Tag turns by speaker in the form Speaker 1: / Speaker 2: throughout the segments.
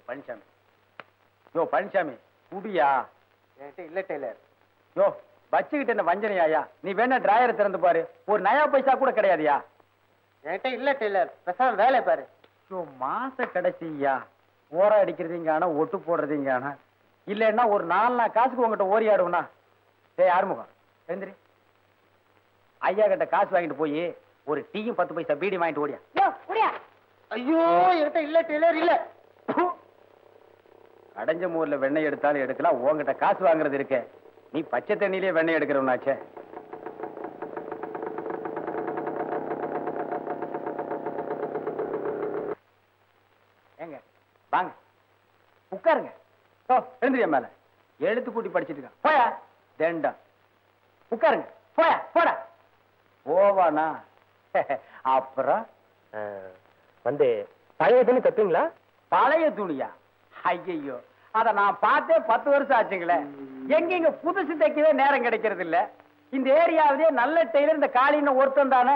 Speaker 1: பழனிசாமி. யோ பழனிசாமி குடியா?
Speaker 2: என்கிட்ட இல்ல டெய்லர்.
Speaker 1: யோ வச்சுக்கிட்டு என்ன வஞ்சனையாயா? நீ வேணா டிராயரை திறந்து பாரு, ஒரு நயா பைசா கூட கிடையாதுயா.
Speaker 2: என்கிட்ட இல்ல டெய்லர், பேசாம வேலை பாரு.
Speaker 1: யோ மாச கடைசியா ஓரா அடிக்கிறதீங்கானா ஒட்டு போடுறதீங்கானா இல்லன்னா ஒரு 4 நாள் காசுக்கு உங்ககிட்ட ஓரி ஆடுவனா? டேய் ஆறுமுகம் எழுந்திரி. ஐயா கிட்ட காசு வாங்கிட்டு போய் ஒரு டீயும் 10 பைசா பீடி வாங்கிட்டு ஓடியா.
Speaker 2: ஐயோ என்கிட்ட இல்ல டெய்லர், இல்ல.
Speaker 1: கடைஞ்ச மூர்ல வெண்ணெய் எடுத்தாலும் எடுக்கலாம், உங்ககிட்ட காசு வாங்குறது இருக்க. நீ பச்சை தண்ணியிலே வெண்ணெய் எடுக்கிறவனாச்சே. ஏங்க வாங்க உட்காருங்க. எழுந்திரியா மேல எழுத்து கூட்டி படிச்சுட்டு இருக்க. போயா தேண்டா உட்காருங்க. போயா போடா. போவானா? அப்புறம்
Speaker 2: வந்து பழைய துணி தப்பீங்களா?
Speaker 1: பழைய துணியா? ஐயோ அத நான் பார்த்தே 10 வருஷம் ஆச்சுங்களே. எங்க புதுசு தைக்கவே நேரம் கிடைக்கிறது இல்ல. இந்த ஏரியாவிலே நல்ல டெய்லர் இந்த காலின்னு ஒருத்தன் தானே.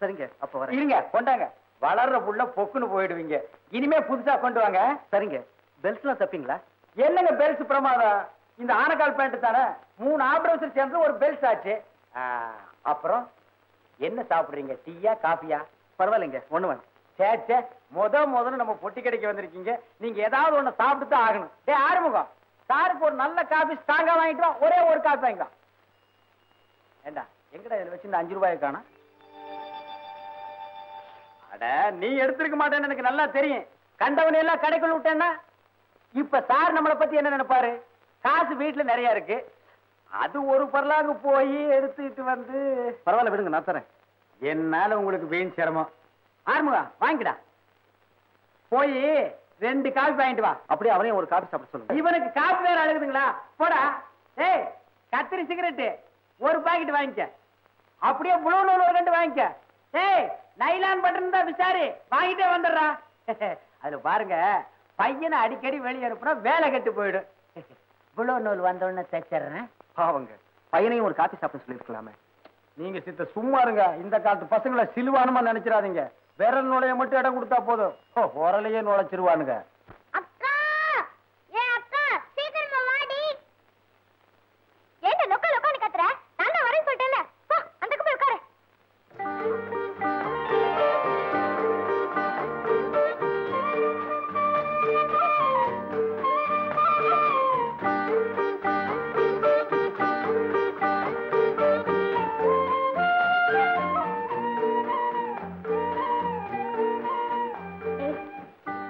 Speaker 2: சரிங்க, அப்ப வர
Speaker 1: இருங்க கொண்டாங்க. வளர்ற புள்ள பொக்குன்னு போயிடுவீங்க. இனிமே புதுசா கொண்டு வாங்க.
Speaker 2: சரிங்க. பெல்ட்லாம் தப்பீங்களா?
Speaker 1: என்னங்க பெல்ட் பிரமாதம். இந்த ஆனக்கால் பேண்ட் தானே 3 ஆப்ரேஷன் சேர்ந்து ஒரு பெல்ட் ஆச்சு. அப்புறம் என்ன சாப்பிடுறீங்க? டீயா காஃபியா?
Speaker 2: பரவாயில்லைங்க, ஒண்ணு வேணும்.
Speaker 1: சேச்சே முதல்ல நம்ம பொட்டி கடைக்கு வந்திருக்கீங்க. நீங்க ஏதாவது ஒண்ணு சாப்பிட்டு தான் ஆகணும். டேய் ஆறுமுகம், சாருக்கு ஒரு நல்ல காபி ஸ்ட்ராங்கா வாங்கிட்டு வா. ஒரே ஒரு காபி வாங்கிக்கோ. ஏண்டா எங்கடா இதுல வச்சு இந்த 5 ரூபாயை காணோம்? அட நீ எடுத்திருக்க மாட்டேன்னு எனக்கு நல்லா தெரியும். கண்டவனை எல்லாம் கடைக்குள்ள விட்டேன்னா இப்ப சார் நம்மளை பத்தி என்ன நினைப்பாரு? காசு வீட்டுல நிறைய இருக்கு, அது ஒரு பரலாங்க போய் எடுத்துட்டு வந்து.
Speaker 2: பரவாயில்ல விடுங்க, நான் தரேன்.
Speaker 1: என்னால உங்களுக்கு வீண் சிரமம். ஆறுமுகம் வாங்கிடா. போய் 2 காபி வாங்கிட்டு வா.
Speaker 2: அப்படியே அவனையும் ஒரு காபி சாப்பிட சொல்லுங்க.
Speaker 1: இவனுக்கு காபி வேற அழுகுதுங்களா? போடா. ஏய் கத்திரி சிகரெட்டு ஒரு பாக்கெட் வாங்கிக்க. அப்படியே ப்ளூ நூல் ஒரு 2 வாங்கிக்க. ஏய் நைலான் பட்டன் தான் விசாரி வாங்கிட்டே வந்துடுறா. அதுல பாருங்க, பையனை அடிக்கடி வெளியே அனுப்புனா வேலை கெட்டு போயிடும். ப்ளூ நூல் வந்தோடனே தைச்சிடுறேன்.
Speaker 2: பாவங்க, பையனையும் ஒரு காபி சாப்பிட சொல்லிருக்கலாமே.
Speaker 1: நீங்க சித்த சும்மா இருங்க. இந்த காலத்து பசங்களை சிலுவானுமா நினைச்சிடாதீங்க. விரல் நுழைய மட்டும் இடம் கொடுத்தா போதும், உரலையே நுழைச்சிருவானுங்க.
Speaker 3: அக்கா, ஏ அக்கா, சீக்கிரமா வாடி. ஏண்ட லொக்க லொக்கன்னு கத்துற? நான் தான் வரேன்னு சொல்லிட்டேன்ல. போ, அந்தக்கு போய் உட்காரு.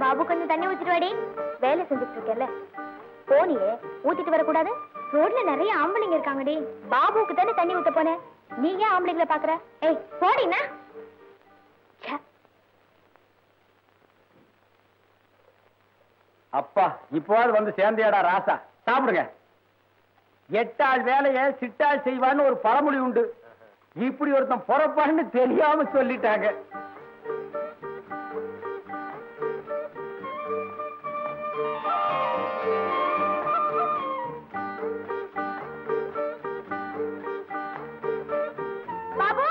Speaker 3: பாபு கொஞ்சம் தண்ணி ஊத்திட்டு வாடி. வேலை செஞ்சுட்டு இருக்கேன்ல. போனியே ஊத்திட்டு வரக்கூடாது? ரோட்ல நிறைய ஆம்பளைங்க இருக்காங்கடி. பாபுக்கு தானே தண்ணி ஊத்த போனேன், நீ ஏன் ஆம்பளைங்களை பாக்குற? ஏய் போடினா.
Speaker 1: அப்பா இப்போது வந்து சேர்ந்தியாடா ராசா. சாப்பிடுங்க. 8 ஆள் வேலையை சிட்டாள் செய்வான்னு ஒரு பழமொழி உண்டு. இப்படி ஒருத்தன் பொறப்பான்னு தெரியாம சொல்லிட்டாங்க.
Speaker 3: பாபு,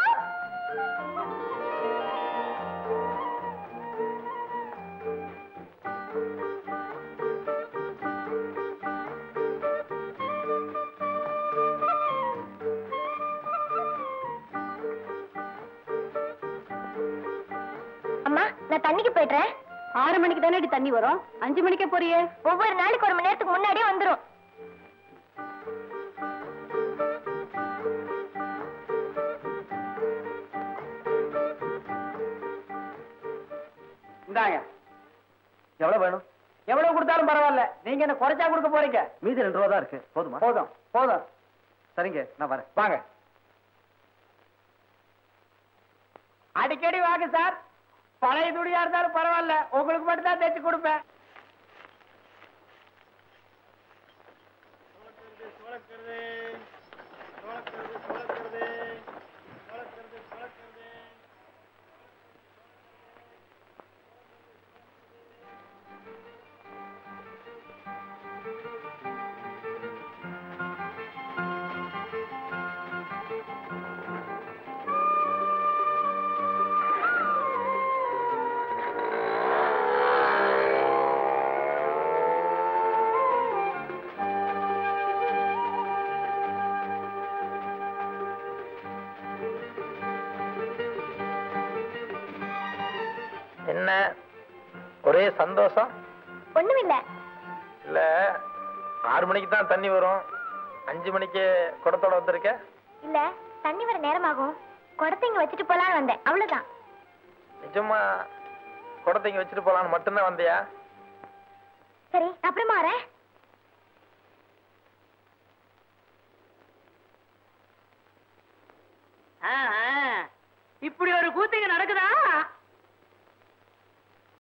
Speaker 3: அம்மா நான் தண்ணிக்கு போயிடுறேன்.
Speaker 4: 6 மணிக்கு தானே தண்ணி வரும், 5 மணிக்கே போறியே?
Speaker 3: ஒவ்வொரு நாளைக்கு 1 மணி நேரத்துக்கு முன்னாடியே வந்துரும்.
Speaker 1: இந்தாங்க.
Speaker 2: எவ்வளவு வேணும்?
Speaker 1: எவ்வளவு கொடுத்தாலும் பரவாயில்ல, நீங்க என்ன குறைச்சா கொடுக்க போறீங்க?
Speaker 2: மீதி 2 ரூபா தான் இருக்கு, போதுமா?
Speaker 1: போதும் போதும்.
Speaker 2: சரிங்க, நான் வரேன்.
Speaker 1: வாங்க. அடிக்கடி வாங்க சார். பழைய துணியா இருந்தாலும் பரவாயில்ல, உங்களுக்கு மட்டும் தான் தைச்சு கொடுப்பேன்.
Speaker 2: என்ன ஒரே சந்தோஷம்?
Speaker 3: ஒண்ணுமில்ல.
Speaker 2: இல்ல 6 மணிக்கு தான் தண்ணி வரும், 5 மணிக்கு குடத்தோட வந்திருக்க.
Speaker 3: இல்ல, தண்ணி வர நேரமாகும், குடத்தை இங்க வச்சுட்டு போலான்னு வந்தேன், அவ்வளவுதான்.
Speaker 2: நிஜமா குடத்தை இங்க வச்சுட்டு போலான்னு மட்டும்தான் வந்தியா?
Speaker 3: சரி, அப்புறமா வரேன்.